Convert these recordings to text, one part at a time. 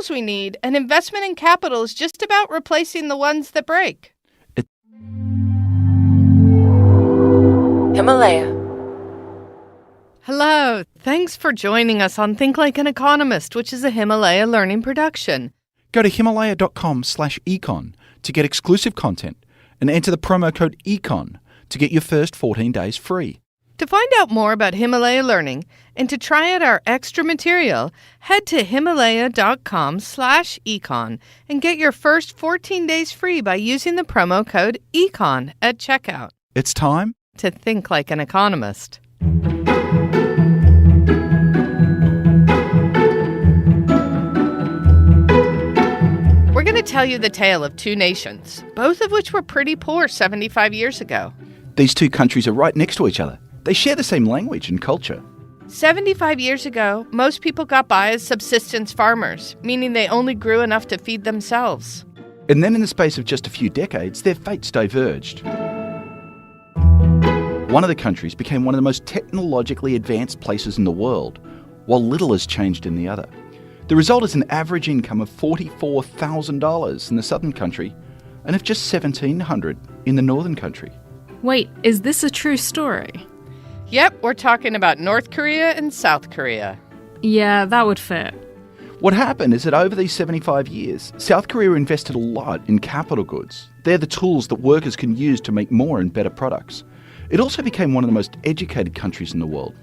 tools we need, and investment in capital is just about replacing the ones that break. Himalaya. Hello. Thanks for joining us on Think Like an Economist, which is a Himalaya learning production. Go to himalaya.com/econ to get exclusive content and enter the promo code ECON to get your first 14 days free. To find out more about Himalaya Learning and to try out our extra material, head to himalaya.com/econ and get your first 14 days free by using the promo code ECON at checkout. It's time to think like an economist. We're going to tell you the tale of two nations, both of which were pretty poor 75 years ago. These two countries are right next to each other. They share the same language and culture. 75 years ago, most people got by as subsistence farmers, meaning they only grew enough to feed themselves. And then in the space of just a few decades, their fates diverged. One of the countries became one of the most technologically advanced places in the world, while little has changed in the other. The result is an average income of $44,000 in the southern country and of just $1,700 in the northern country. Wait, is this a true story? Yep, we're talking about North Korea and South Korea. Yeah, that would fit. What happened is that over these 75 years, South Korea invested a lot in capital goods. They're the tools that workers can use to make more and better products. It also became one of the most educated countries in the world.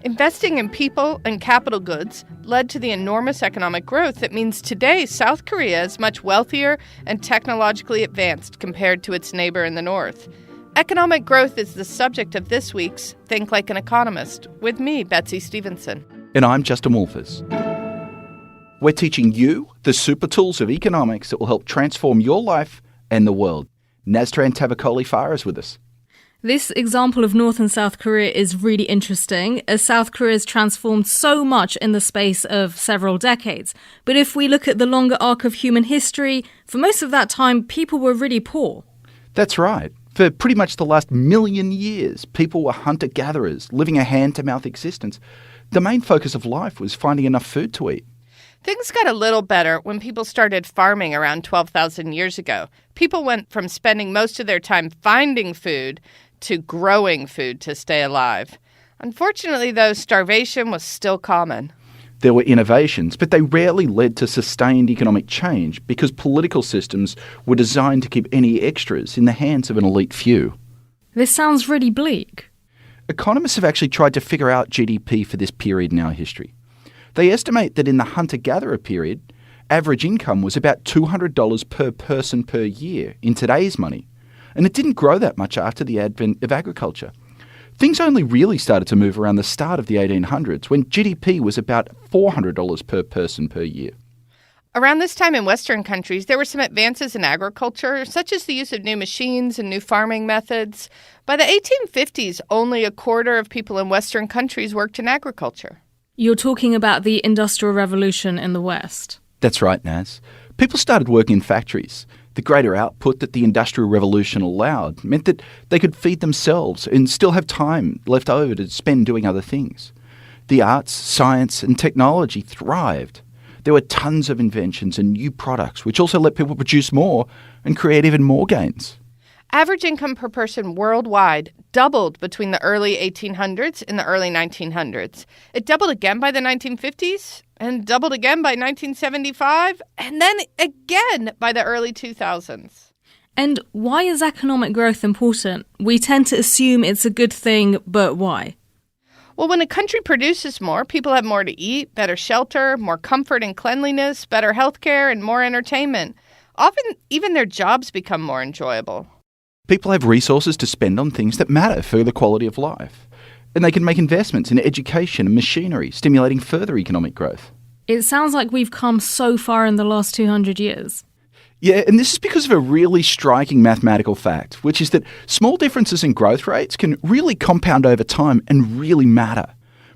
Investing in people and capital goods led to the enormous economic growth that means today South Korea is much wealthier and technologically advanced compared to its neighbor in the north. Economic growth is the subject of this week's Think Like an Economist, with me, Betsey Stevenson. And I'm Justin Wolfers. We're teaching you the super tools of economics that will help transform your life and the world. Nastaran Tavakoli-Far is with us. This example of North and South Korea is really interesting, as South Korea has transformed so much in the space of several decades. But if we look at the longer arc of human history, for most of that time, people were really poor. That's right. For pretty much the last million years, people were hunter-gatherers, living a hand-to-mouth existence. The main focus of life was finding enough food to eat. Things got a little better when people started farming around 12,000 years ago. People went from spending most of their time finding food to growing food to stay alive. Unfortunately, though, starvation was still common. There were innovations, but they rarely led to sustained economic change because political systems were designed to keep any extras in the hands of an elite few. This sounds really bleak. Economists have actually tried to figure out GDP for this period in our history. They estimate that in the hunter-gatherer period, average income was about $200 per person per year in today's money. And it didn't grow that much after the advent of agriculture. Things only really started to move around the start of the 1800s when GDP was about $400 per person per year. Around this time in Western countries, there were some advances in agriculture, such as the use of new machines and new farming methods. By the 1850s, only a quarter of people in Western countries worked in agriculture. You're talking about the Industrial Revolution in the West. That's right, Naz. People started working in factories. The greater output that the Industrial Revolution allowed meant that they could feed themselves and still have time left over to spend doing other things. The arts, science and technology thrived. There were tons of inventions and new products, which also let people produce more and create even more gains. Average income per person worldwide doubled between the early 1800s and the early 1900s. It doubled again by the 1950s, and doubled again by 1975, and then again by the early 2000s. And why is economic growth important? We tend to assume it's a good thing, but why? Well, when a country produces more, people have more to eat, better shelter, more comfort and cleanliness, better healthcare, and more entertainment. Often, even their jobs become more enjoyable. People have resources to spend on things that matter for the quality of life. And they can make investments in education and machinery, stimulating further economic growth. It sounds like we've come so far in the last 200 years. Yeah, and this is because of a really striking mathematical fact, which is that small differences in growth rates can really compound over time and really matter.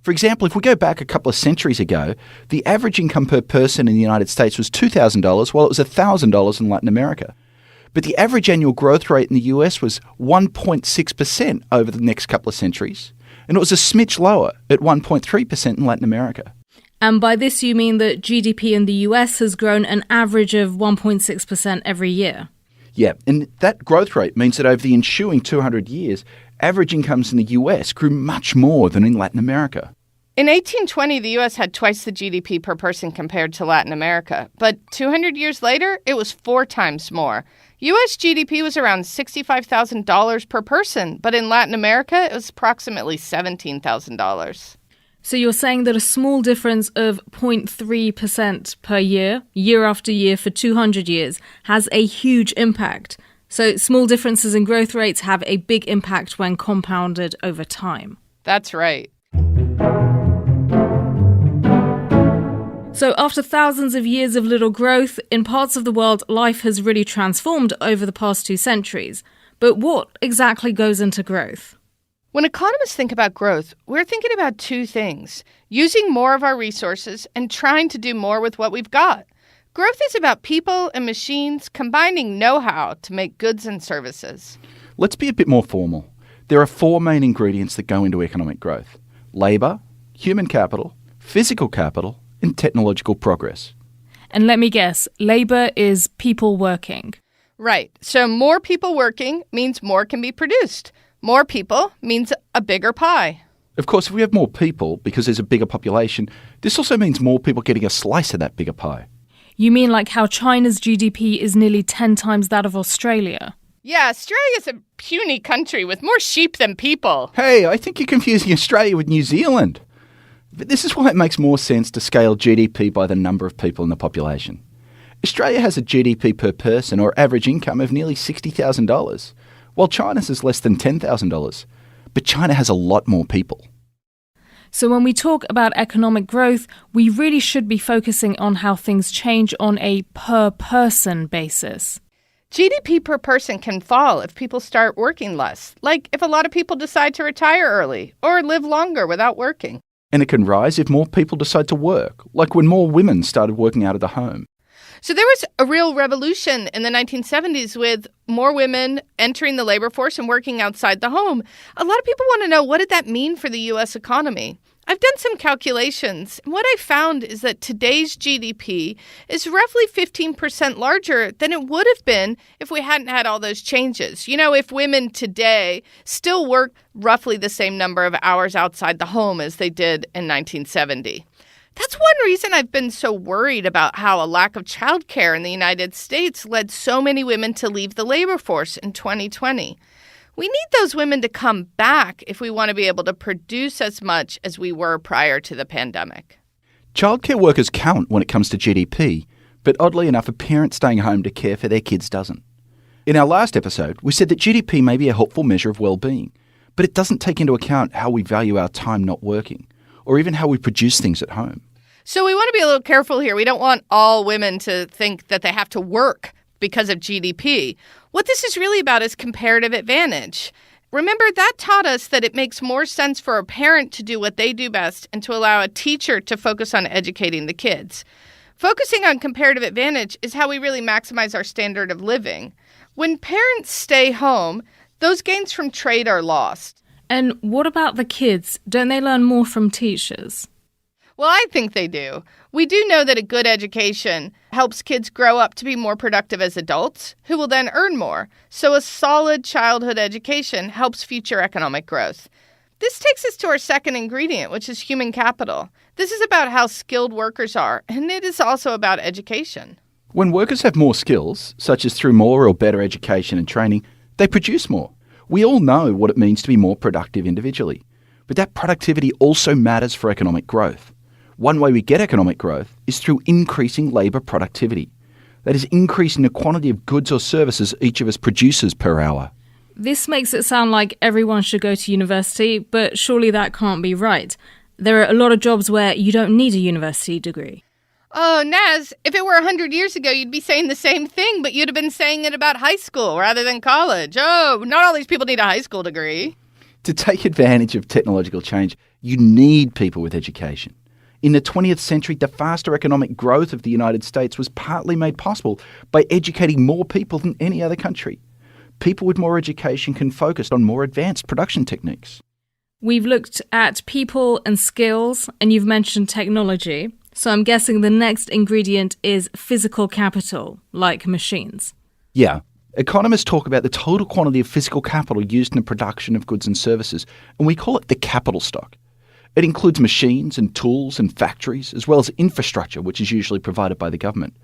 For example, if we go back a couple of centuries ago, the average income per person in the United States was $2,000, while it was $1,000 in Latin America. But the average annual growth rate in the US was 1.6% over the next couple of centuries, and it was a smidge lower at 1.3% in Latin America. And by this you mean that GDP in the US has grown an average of 1.6% every year? Yeah, and that growth rate means that over the ensuing 200 years, average incomes in the US grew much more than in Latin America. In 1820, the U.S. had twice the GDP per person compared to Latin America. But 200 years later, it was 4 times more. U.S. GDP was around $65,000 per person, but in Latin America, it was approximately $17,000. So you're saying that a small difference of 0.3% per year, year after year for 200 years, has a huge impact. So small differences in growth rates have a big impact when compounded over time. That's right. So after thousands of years of little growth, in parts of the world, life has really transformed over the past 2 centuries. But what exactly goes into growth? When economists think about growth, we're thinking about 2 things: using more of our resources and trying to do more with what we've got. Growth is about people and machines combining know-how to make goods and services. Let's be a bit more formal. There are 4 main ingredients that go into economic growth: labour, human capital, physical capital, and technological progress. And let me guess, labour is people working. Right. So more people working means more can be produced. More people means a bigger pie. Of course, if we have more people, because there's a bigger population, this also means more people getting a slice of that bigger pie. You mean like how China's GDP is nearly 10 times that of Australia? Yeah, Australia's a puny country with more sheep than people. Hey, I think you're confusing Australia with New Zealand. But this is why it makes more sense to scale GDP by the number of people in the population. Australia has a GDP per person or average income of nearly $60,000, while China's is less than $10,000. But China has a lot more people. So when we talk about economic growth, we really should be focusing on how things change on a per-person basis. GDP per person can fall if people start working less, like if a lot of people decide to retire early or live longer without working. And it can rise if more people decide to work, like when more women started working out of the home. So there was a real revolution in the 1970s with more women entering the labor force and working outside the home. A lot of people want to know, what did that mean for the U.S. economy? I've done some calculations, and what I found is that today's GDP is roughly 15% larger than it would have been if we hadn't had all those changes. You know, if women today still work roughly the same number of hours outside the home as they did in 1970. That's one reason I've been so worried about how a lack of childcare in the United States led so many women to leave the labor force in 2020. We need those women to come back if we want to be able to produce as much as we were prior to the pandemic. Childcare workers count when it comes to GDP, but oddly enough, a parent staying home to care for their kids doesn't. In our last episode, we said that GDP may be a helpful measure of well-being, but it doesn't take into account how we value our time not working, or even how we produce things at home. So we want to be a little careful here. We don't want all women to think that they have to work because of GDP. What this is really about is comparative advantage. Remember, that taught us that it makes more sense for a parent to do what they do best and to allow a teacher to focus on educating the kids. Focusing on comparative advantage is how we really maximize our standard of living. When parents stay home, those gains from trade are lost. And what about the kids? Don't they learn more from teachers? Well, I think they do. We do know that a good education helps kids grow up to be more productive as adults, who will then earn more. So a solid childhood education helps future economic growth. This takes us to our second ingredient, which is human capital. This is about how skilled workers are, and it is also about education. When workers have more skills, such as through more or better education and training, they produce more. We all know what it means to be more productive individually. But that productivity also matters for economic growth. One way we get economic growth is through increasing labour productivity. That is, increasing the quantity of goods or services each of us produces per hour. This makes it sound like everyone should go to university, but surely that can't be right. There are a lot of jobs where you don't need a university degree. Oh, Naz, if it were 100 years ago, you'd be saying the same thing, but you'd have been saying it about high school rather than college. Oh, not all these people need a high school degree. To take advantage of technological change, you need people with education. In the 20th century, the faster economic growth of the United States was partly made possible by educating more people than any other country. People with more education can focus on more advanced production techniques. We've looked at people and skills, and you've mentioned technology. So I'm guessing the next ingredient is physical capital, like machines. Yeah. Economists talk about the total quantity of physical capital used in the production of goods and services, and we call it the capital stock. It includes machines and tools and factories, as well as infrastructure, which is usually provided by the government.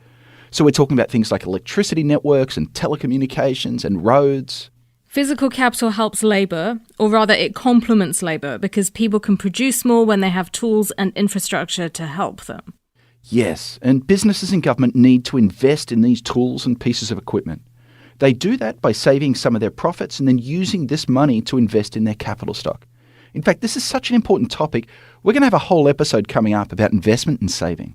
So we're talking about things like electricity networks and telecommunications and roads. Physical capital helps labour, or rather it complements labour, because people can produce more when they have tools and infrastructure to help them. Yes, and businesses and government need to invest in these tools and pieces of equipment. They do that by saving some of their profits and then using this money to invest in their capital stock. In fact, this is such an important topic, we're going to have a whole episode coming up about investment and saving.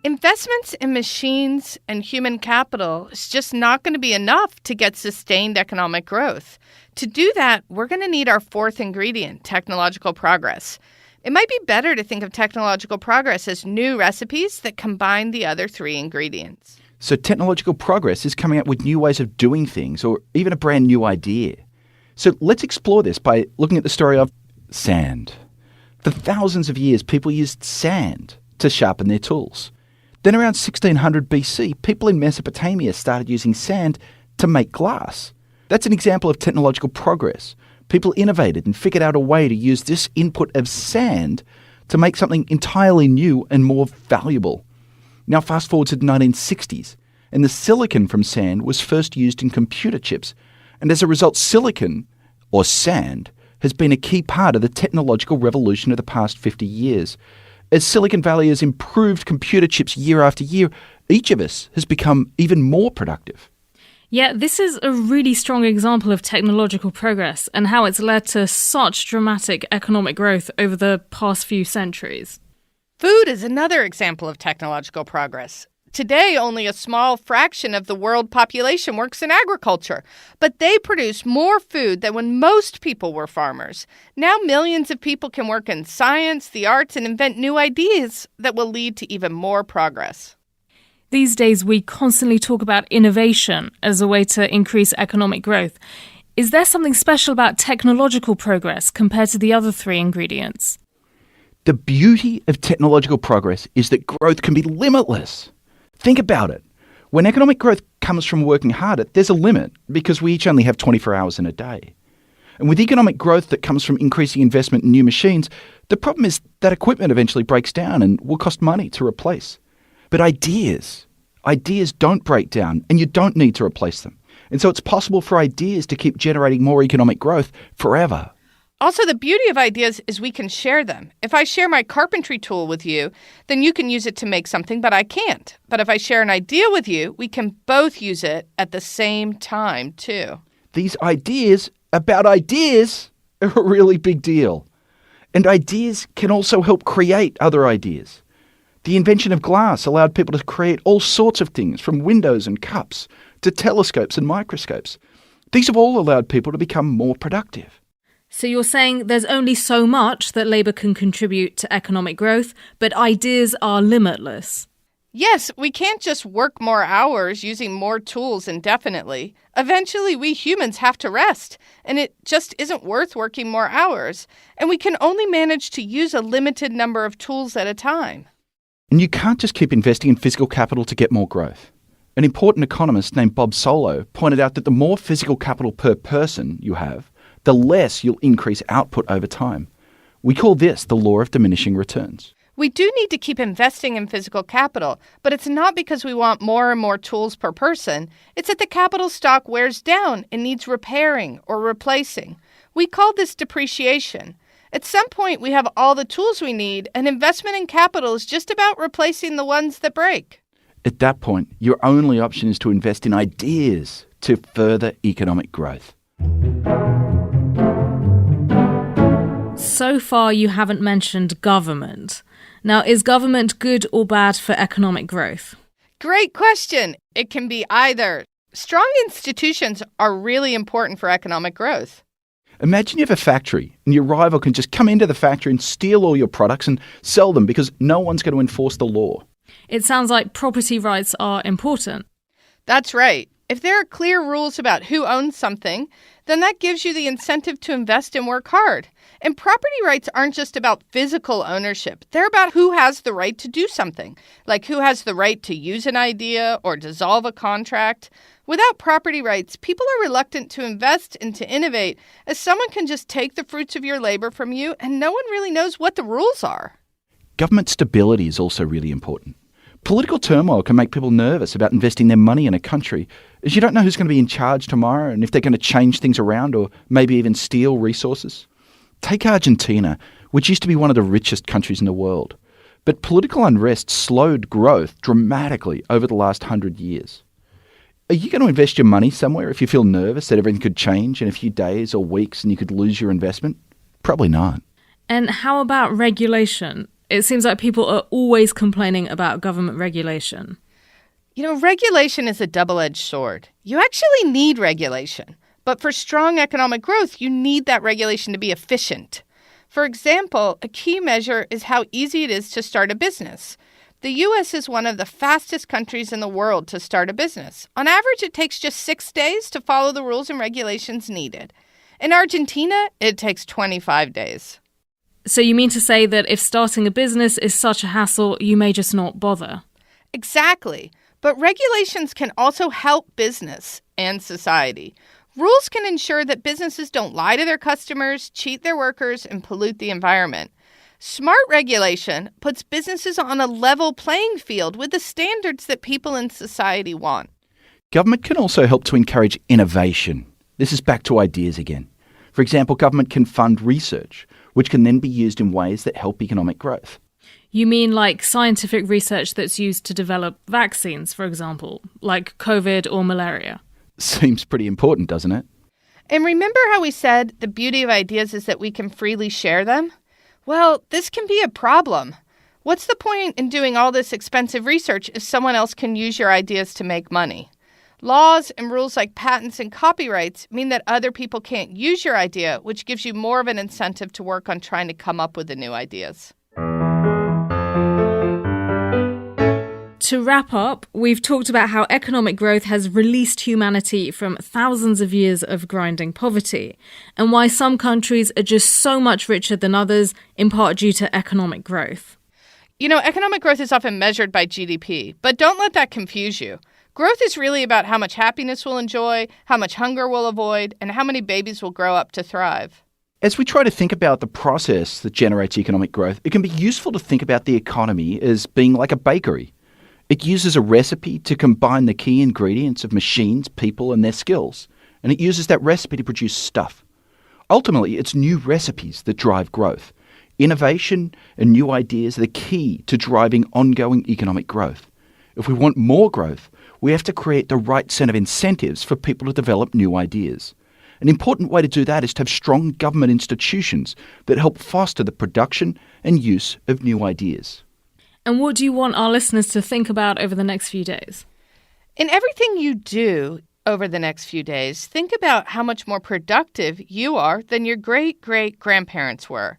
Investments in machines and human capital is just not going to be enough to get sustained economic growth. To do that, we're going to need our fourth ingredient, technological progress. It might be better to think of technological progress as new recipes that combine the other three ingredients. So technological progress is coming up with new ways of doing things or even a brand new idea. So let's explore this by looking at the story of sand. For thousands of years, people used sand to sharpen their tools. Then around 1600 BC, people in Mesopotamia started using sand to make glass. That's an example of technological progress. People innovated and figured out a way to use this input of sand to make something entirely new and more valuable. Now fast forward to the 1960s, and the silicon from sand was first used in computer chips. And as a result, silicon, or sand, has been a key part of the technological revolution of the past 50 years. As Silicon Valley has improved computer chips year after year, each of us has become even more productive. Yeah, this is a really strong example of technological progress and how it's led to such dramatic economic growth over the past few centuries. Food is another example of technological progress. Today, only a small fraction of the world population works in agriculture, but they produce more food than when most people were farmers. Now millions of people can work in science, the arts, and invent new ideas that will lead to even more progress. These days, we constantly talk about innovation as a way to increase economic growth. Is there something special about technological progress compared to the other three ingredients? The beauty of technological progress is that growth can be limitless. Think about it. When economic growth comes from working harder, there's a limit because we each only have 24 hours in a day. And with economic growth that comes from increasing investment in new machines, the problem is that equipment eventually breaks down and will cost money to replace. But ideas don't break down and you don't need to replace them. And so it's possible for ideas to keep generating more economic growth forever. Also, the beauty of ideas is we can share them. If I share my carpentry tool with you, then you can use it to make something, but I can't. But if I share an idea with you, we can both use it at the same time, too. These ideas about ideas are a really big deal. And ideas can also help create other ideas. The invention of glass allowed people to create all sorts of things, from windows and cups to telescopes and microscopes. These have all allowed people to become more productive. So you're saying there's only so much that labour can contribute to economic growth, but ideas are limitless. Yes, we can't just work more hours using more tools indefinitely. Eventually, we humans have to rest, and it just isn't worth working more hours. And we can only manage to use a limited number of tools at a time. And you can't just keep investing in physical capital to get more growth. An important economist named Bob Solow pointed out that the more physical capital per person you have, the less you'll increase output over time. We call this the law of diminishing returns. We do need to keep investing in physical capital, but it's not because we want more and more tools per person. It's that the capital stock wears down and needs repairing or replacing. We call this depreciation. At some point, we have all the tools we need, and investment in capital is just about replacing the ones that break. At that point, your only option is to invest in ideas to further economic growth. So far, you haven't mentioned government. Now, is government good or bad for economic growth? Great question. It can be either. Strong institutions are really important for economic growth. Imagine you have a factory and your rival can just come into the factory and steal all your products and sell them because no one's going to enforce the law. It sounds like property rights are important. That's right. If there are clear rules about who owns something, then that gives you the incentive to invest and work hard. And property rights aren't just about physical ownership. They're about who has the right to do something, like who has the right to use an idea or dissolve a contract. Without property rights, people are reluctant to invest and to innovate, as someone can just take the fruits of your labor from you and no one really knows what the rules are. Government stability is also really important. Political turmoil can make people nervous about investing their money in a country, as you don't know who's going to be in charge tomorrow and if they're going to change things around or maybe even steal resources. Take Argentina, which used to be one of the richest countries in the world. But political unrest slowed growth dramatically over the last 100 years. Are you going to invest your money somewhere if you feel nervous that everything could change in a few days or weeks and you could lose your investment? Probably not. And how about regulation? It seems like people are always complaining about government regulation. Regulation is a double-edged sword. You actually need regulation. But for strong economic growth, you need that regulation to be efficient. For example, a key measure is how easy it is to start a business. The U.S. is one of the fastest countries in the world to start a business. On average, it takes just 6 days to follow the rules and regulations needed. In Argentina, it takes 25 days. So you mean to say that if starting a business is such a hassle, you may just not bother? Exactly. But regulations can also help business and society. Rules can ensure that businesses don't lie to their customers, cheat their workers, and pollute the environment. Smart regulation puts businesses on a level playing field with the standards that people in society want. Government can also help to encourage innovation. This is back to ideas again. For example, government can fund research, which can then be used in ways that help economic growth. You mean like scientific research that's used to develop vaccines, for example, like COVID or malaria? Seems pretty important, doesn't it? And remember how we said the beauty of ideas is that we can freely share them? Well, this can be a problem. What's the point in doing all this expensive research if someone else can use your ideas to make money? Laws and rules like patents and copyrights mean that other people can't use your idea, which gives you more of an incentive to work on trying to come up with the new ideas. To wrap up, we've talked about how economic growth has released humanity from thousands of years of grinding poverty, and why some countries are just so much richer than others, in part due to economic growth. Economic growth is often measured by GDP, but don't let that confuse you. Growth is really about how much happiness we'll enjoy, how much hunger we'll avoid, and how many babies will grow up to thrive. As we try to think about the process that generates economic growth, it can be useful to think about the economy as being like a bakery. It uses a recipe to combine the key ingredients of machines, people, and their skills, and it uses that recipe to produce stuff. Ultimately, it's new recipes that drive growth. Innovation and new ideas are the key to driving ongoing economic growth. If we want more growth, we have to create the right set of incentives for people to develop new ideas. An important way to do that is to have strong government institutions that help foster the production and use of new ideas. And what do you want our listeners to think about over the next few days? In everything you do over the next few days, think about how much more productive you are than your great-great-grandparents were.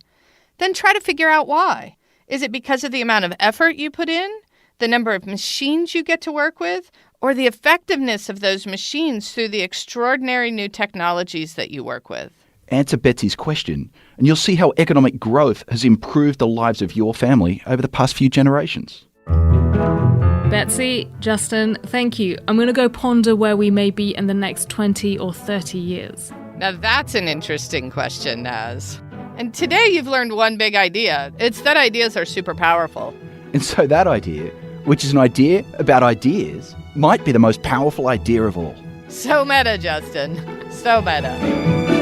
Then try to figure out why. Is it because of the amount of effort you put in, the number of machines you get to work with, or the effectiveness of those machines through the extraordinary new technologies that you work with? Answer Betsey's question, and you'll see how economic growth has improved the lives of your family over the past few generations. Betsey, Justin, thank you. I'm going to go ponder where we may be in the next 20 or 30 years. Now that's an interesting question, Naz. And today you've learned one big idea. It's that ideas are super powerful. And so that idea, which is an idea about ideas, might be the most powerful idea of all. So meta, Justin. So meta.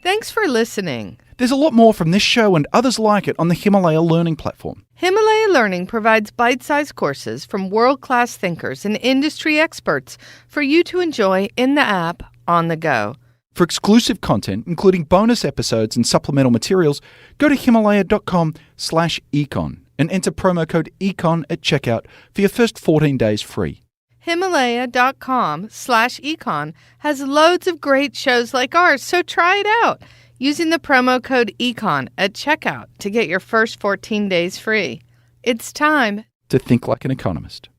Thanks for listening. There's a lot more from this show and others like it on the Himalaya Learning platform. Himalaya Learning provides bite-sized courses from world-class thinkers and industry experts for you to enjoy in the app on the go. For exclusive content, including bonus episodes and supplemental materials, go to himalaya.com/econ and enter promo code ECON at checkout for your first 14 days free. Himalaya.com/econ has loads of great shows like ours, so try it out using the promo code ECON at checkout to get your first 14 days free. It's time to think like an economist.